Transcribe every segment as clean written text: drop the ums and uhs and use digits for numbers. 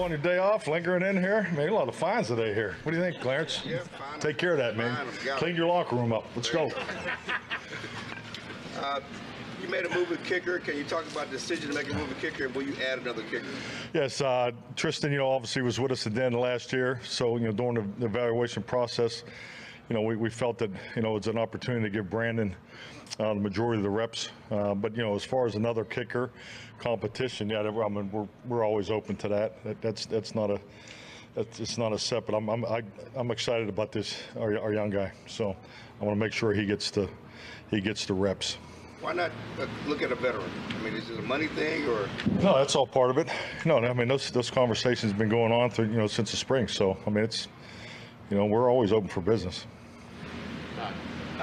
on your day off, lingering in here. Made a lot of fines today here. What do you think, Clarence? Yeah, fine. Take care of that, man. Clean your locker room up. Let's go. You made a move with kicker. Can you talk about the decision to make a move with kicker, and will you add another kicker? Yes, Tristan, obviously was with us at the end of last year. So, during the evaluation process, we felt that, it's an opportunity to give Brandon the majority of the reps. But, as far as another kicker competition, yeah, I mean, we're always open to that. It's not a set, but I'm excited about this, our young guy. So I want to make sure he gets the reps. Why not look at a veteran? I mean, is it a money thing or? No, that's all part of it. No, I mean, those conversations have been going on through, since the spring. So, I mean, it's, we're always open for business.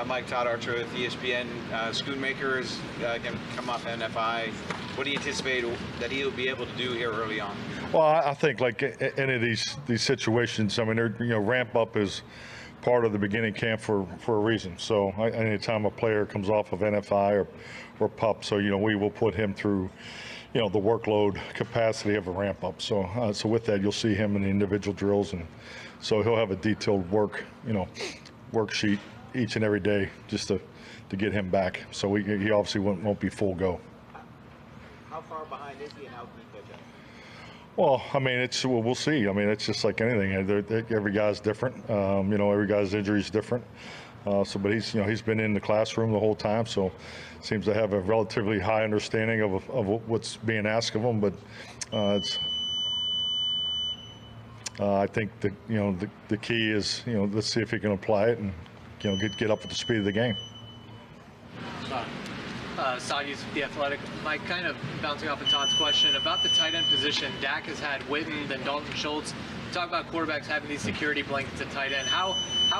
Mike, Todd Archer with ESPN. Schoonmaker is going to come off NFI. What do you anticipate that he'll be able to do here early on? Well, I think like any of these situations, I mean, ramp up is part of the beginning camp for a reason. So anytime a player comes off of NFI or PUP, so we will put him through the workload capacity of a ramp up. So with that, you'll see him in the individual drills, and so he'll have a detailed worksheet each and every day just to get him back. So he obviously won't be full go. How far behind is he, and how can he catch up? Well, I mean, we'll see. I mean, it's just like anything. Every guy's different. Every guy's injury is different. But he's been in the classroom the whole time, so seems to have a relatively high understanding of what's being asked of him. But I think that the key is let's see if he can apply it and get up at the speed of the game. Sagi's The Athletic. Mike, kind of bouncing off of Todd's question about the tight end position. Dak has had Witten, then Dalton Schultz. Talk about quarterbacks having these security blankets at tight end. How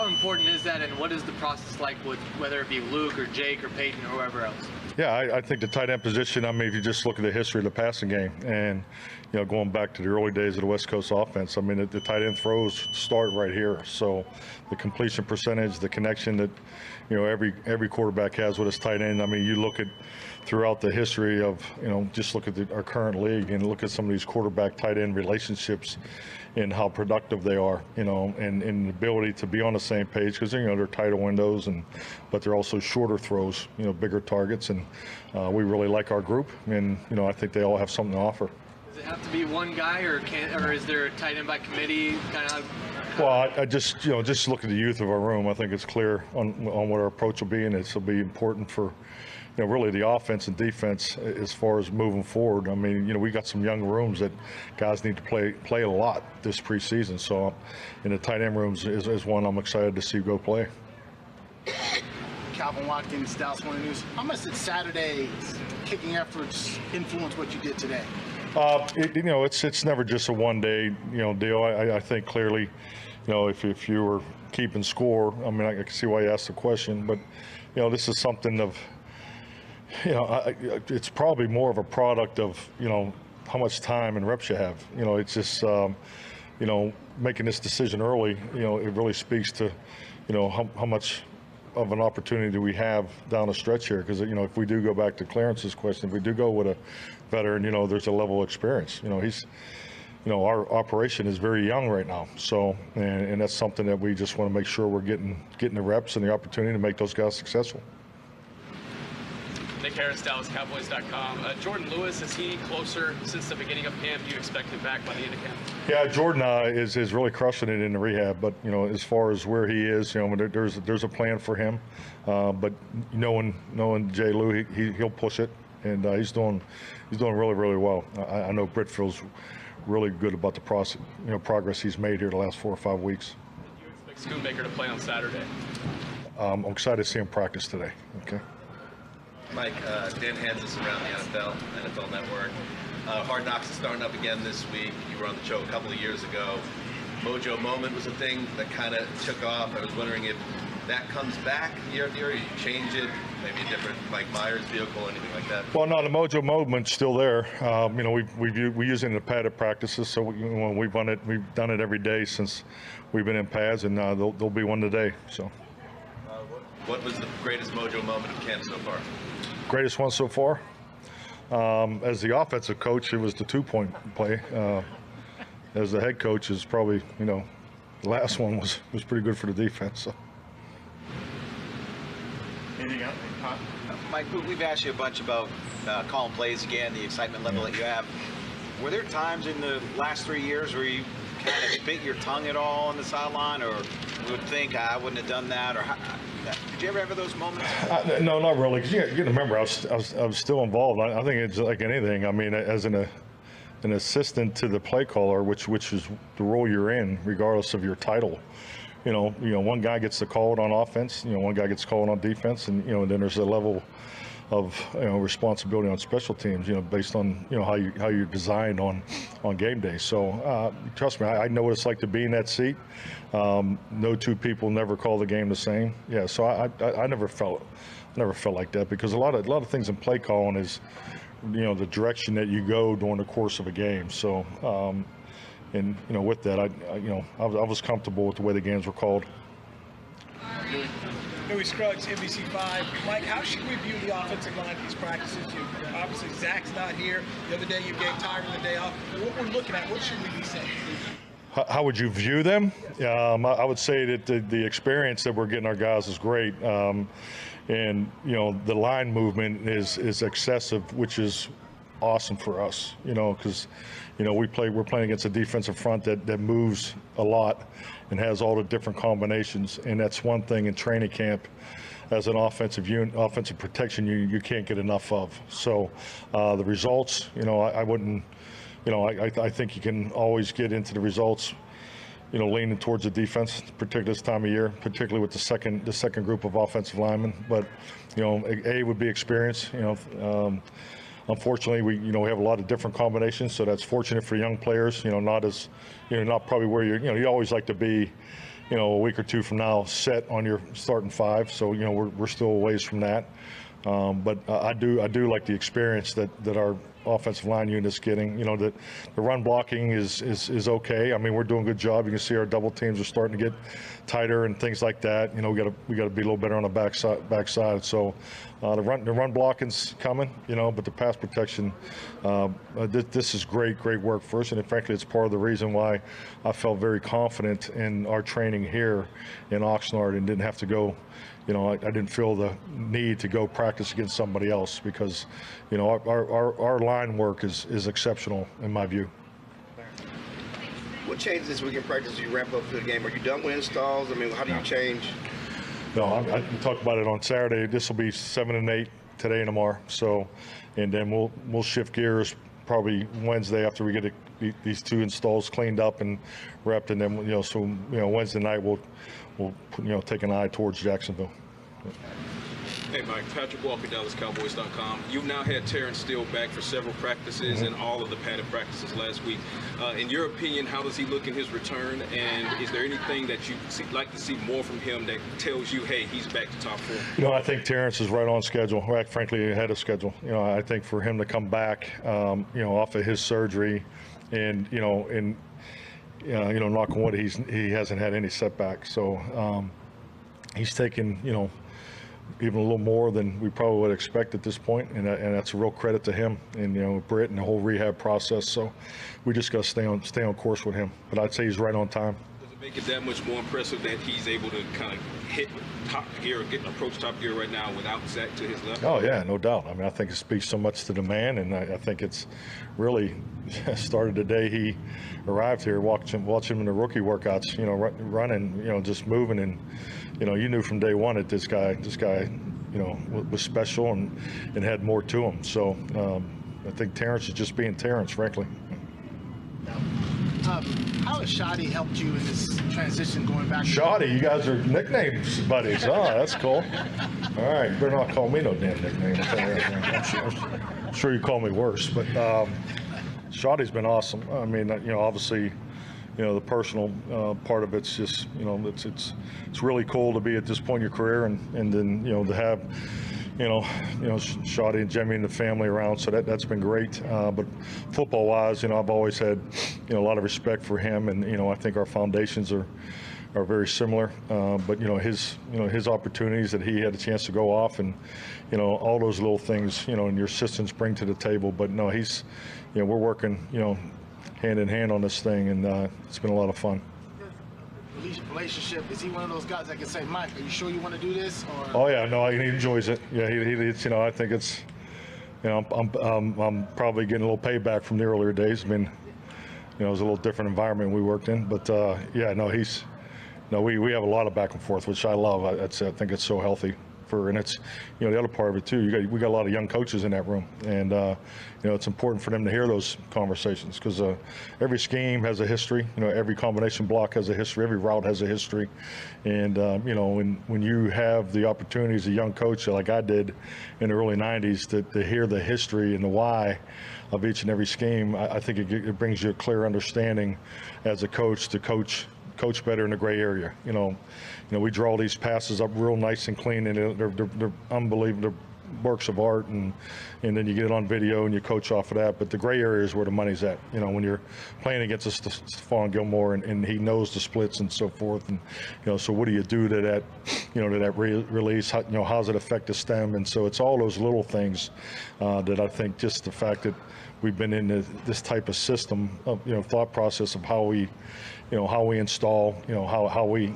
important is that, and what is the process like with whether it be Luke or Jake or Peyton or whoever else? Yeah, I think the tight end position, I mean, if you just look at the history of the passing game and, going back to the early days of the West Coast offense, I mean, the tight end throws start right here. So the completion percentage, the connection that, every quarterback has with his tight end. I mean, you look at throughout the history of, just look at our current league and look at some of these quarterback tight end relationships and how productive they are, and the ability to be on the same page because they're tighter windows, but they're also shorter throws, bigger targets, and we really like our group, and I think they all have something to offer. Does it have to be one guy, or is there a tight end by committee? Kind of. Well, I just just look at the youth of our room. I think it's clear on what our approach will be, and it'll be important for really the offense and defense as far as moving forward. I mean, we got some young rooms that guys need to play a lot this preseason. So, in the tight end rooms is one I'm excited to see go play. Calvin Watkins, Dallas Morning News. How much did Saturday's kicking efforts influence what you did today? It's never just a one-day deal. I think clearly, if you were keeping score, I mean, I can see why you asked the question, but this is something of. It's probably more of a product of, how much time and reps you have. It's just, making this decision early, it really speaks to, how much of an opportunity do we have down the stretch here. Because, if we do go back to Clarence's question, if we do go with a veteran, there's a level of experience. He's, our operation is very young right now. So, and that's something that we just want to make sure we're getting the reps and the opportunity to make those guys successful. Nick Harris, DallasCowboys.com. Jordan Lewis, is he closer since the beginning of camp? Do you expect him back by the end of camp? Yeah, Jordan is really crushing it in the rehab. But as far as where he is, there's a plan for him. But knowing Jay Lou, he'll push it, and he's doing really, really well. I know Britt feels really good about the process, progress he's made here the last 4 or 5 weeks. Do you expect Schoonmaker to play on Saturday? I'm excited to see him practice today. Okay. Mike, Dan Hansis around the NFL Network. Hard Knocks is starting up again this week. You were on the show a couple of years ago. Mojo Moment was a thing that kind of took off. I was wondering if that comes back year after year, you change it, maybe a different Mike Myers vehicle, anything like that? Well, no, the Mojo Movement's still there. We use it in the padded practices, so we've done it every day since we've been in pads, and there'll be one today. So. What was the greatest Mojo moment of camp so far? Greatest one so far? As the offensive coach, it was the 2-point play. as the head coach is probably, the last one was pretty good for the defense. So. Anything else? Mike, we've asked you a bunch about calling plays again, the excitement level that you have. Were there times in the last 3 years where you kind of bit your tongue at all on the sideline, or would think I wouldn't have done that, or did you ever have those moments? No, not really. Because you remember, I was still involved. I think it's like anything. I mean, as an assistant to the play caller, which is the role you're in, regardless of your title. One guy gets the call on offense. One guy gets called on defense, and then there's a level of responsibility on special teams. Based on how you're designed on game day. So trust me, I know what it's like to be in that seat. No two people never call the game the same. Yeah, so I never felt like that, because a lot of things in play calling is the direction that you go during the course of a game. So. And with that, I was comfortable with the way the games were called. Louis Scruggs, NBC5. Mike, how should we view the offensive line of these practices? Obviously, Zach's not here. The other day, you gave Tyron the day off. What we're looking at, what should we be saying? How would you view them? I would say that the experience that we're getting our guys is great. And the line movement is excessive, which is awesome for us, because we're playing against a defensive front that moves a lot and has all the different combinations, and that's one thing in training camp as an offensive protection you can't get enough of. So the results, I wouldn't, I think you can always get into the results, leaning towards the defense, particularly this time of year, particularly with the second group of offensive linemen. But A would be experience. Unfortunately, we have a lot of different combinations, so that's fortunate for young players. Not probably where you always like to be, a week or two from now set on your starting five. So we're still a ways from that. But I do like the experience that our offensive line unit's getting. The run blocking is okay. I mean, we're doing a good job. You can see our double teams are starting to get tighter and things like that. We got to be a little better on the backside. So the run blocking's coming. But the pass protection, this is great work for us, and frankly, it's part of the reason why I felt very confident in our training here in Oxnard and didn't have to go. I didn't feel the need to go practice against somebody else, because, our line work is exceptional in my view. What changes this week in practice as you ramp up to the game? Are you done with installs? I mean, how do you change? No, I talked about it on Saturday. This will be 7 and 8 today and tomorrow. So, and then we'll shift gears probably Wednesday after we get these two installs cleaned up and wrapped, and then Wednesday night we'll take an eye towards Jacksonville. Hey Mike, Patrick Walker, DallasCowboys.com. You've now had Terence Steele back for several practices and all of the padded practices last week. In your opinion, how does he look in his return? And is there anything that you'd like to see more from him that tells you, hey, he's back to top form? I think Terence is right on schedule, frankly ahead of schedule. I think for him to come back, off of his surgery, and knock on wood, he hasn't had any setbacks. So he's taken, even a little more than we probably would expect at this point, and that's a real credit to him and Britt and the whole rehab process. So we just got to stay on course with him. But I'd say he's right on time. Does it make it that much more impressive that he's able to kind of hit top gear, approach top gear right now without Zach to his left? Oh yeah, no doubt. I mean, I think it speaks so much to the man, and I think it's really started the day he arrived here. Watch him in the rookie workouts, running, just moving, and you knew from day one that this guy, was special and had more to him. So I think Terence is just being Terence, frankly. How has Shoddy helped you in this transition going back? Shoddy, you guys are nicknames buddies. Oh, that's cool. All right, you better not call me no damn nickname. I'm sure you call me worse, but Shoddy's been awesome. I mean, obviously, the personal part of it's just, it's really cool to be at this point in your career, and then, to have, Shoddy and Jimmy and the family around. So that's been great. But football-wise, I've always had, a lot of respect for him, and, I think our foundations are very similar. But, his opportunities that he had a chance to go off, and, all those little things, and your assistants bring to the table. But no, he's, we're working, hand in hand on this thing, and it's been a lot of fun. Relationship, is he one of those guys that can say, Mike, are you sure you want to do this? Or? Oh yeah, no, he enjoys it. Yeah, it's, you know, I think it's, you know, I'm probably getting a little payback from the earlier days. I mean, you know, it was a little different environment we worked in, but yeah, no, we have a lot of back and forth, which I love. I think it's so healthy. And it's, you know, the other part of it too. We got a lot of young coaches in that room, and you know, it's important for them to hear those conversations, because every scheme has a history. You know, every combination block has a history. Every route has a history, and you know, when you have the opportunity as a young coach, like I did in the early '90s, to hear the history and the why of each and every scheme, I think it brings you a clear understanding as a coach to coach better in the gray area. You know, we draw these passes up real nice and clean, and they're unbelievable. They're works of art, and then you get it on video and you coach off of that. But the gray area is where the money's at. You know, when you're playing against Stephon Gilmore, and he knows the splits and so forth, and you know, so what do you do to that, you know, to that release? How, you know, how does it affect the stem? And so it's all those little things that I think, just the fact that we've been in this type of system of, you know, thought process of how we, you know, how we install, you know, how we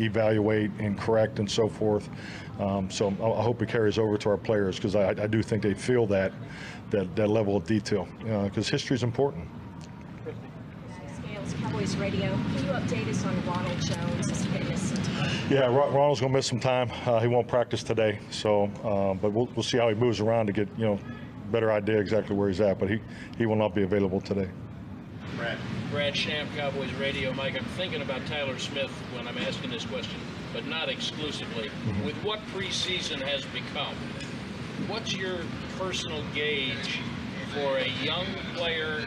evaluate and correct and so forth. So I hope it carries over to our players, because I do think they feel that level of detail, because history is important. Scales, Cowboys Radio. Can you update us on Ronald Jones? Is he going to miss some time? Yeah, Ronald's going to miss some time. He won't practice today, so but we'll see how he moves around to get, you know, better idea exactly where he's at. But he will not be available today. Brad Sham, Cowboys Radio. Mike, I'm thinking about Tyler Smith when I'm asking this question, but not exclusively. Mm-hmm. With what preseason has become, what's your personal gauge for a young player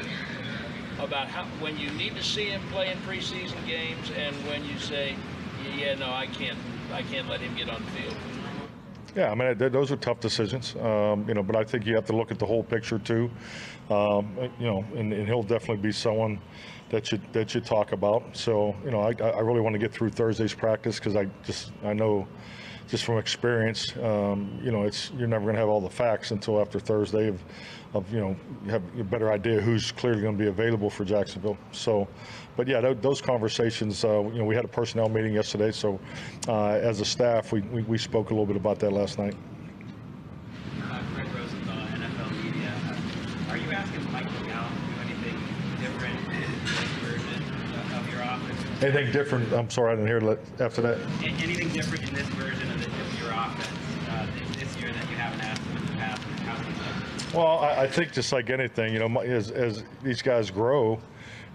about how, when you need to see him play in preseason games, and when you say, yeah, no, I can't let him get on the field? Yeah, I mean, those are tough decisions, you know, but I think you have to look at the whole picture too, you know, and he'll definitely be someone that you talk about. So, you know, I really want to get through Thursday's practice, because I know just from experience, you know, you're never going to have all the facts until after Thursday of you know, you have a better idea who's clearly going to be available for Jacksonville. So, but yeah, those conversations, you know, we had a personnel meeting yesterday, so as a staff, we spoke a little bit about that last night. Greg Rosenthal, NFL Media. Are you asking Mike McCarthy to do anything different in this version of your offense? Anything different? I'm sorry, I didn't hear it after that. Anything different in this version of your offense this year that you haven't asked him in the past? Well, I think just like anything, you know, as these guys grow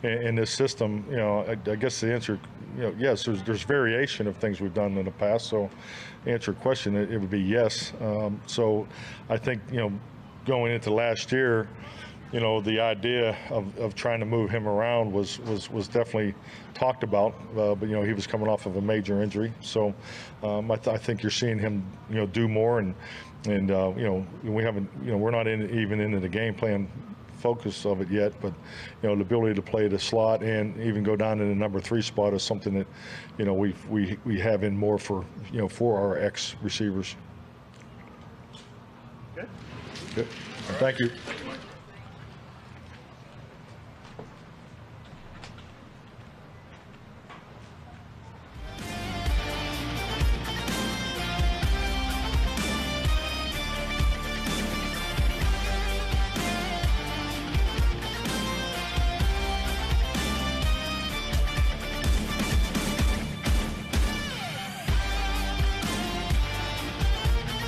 in this system, you know, I guess the answer, you know, yes, there's variation of things we've done in the past. So, to answer your question, it would be yes. So, I think, you know, going into last year, you know, the idea of trying to move him around was definitely talked about, but you know, he was coming off of a major injury. So, I think you're seeing him, you know, do more, and you know, we haven't, you know, we're not even into the game plan focus of it yet, but you know, the ability to play the slot and even go down in the number 3 spot is something that, you know, we have in more for, you know, for our ex receivers. Good. Good. Thank you.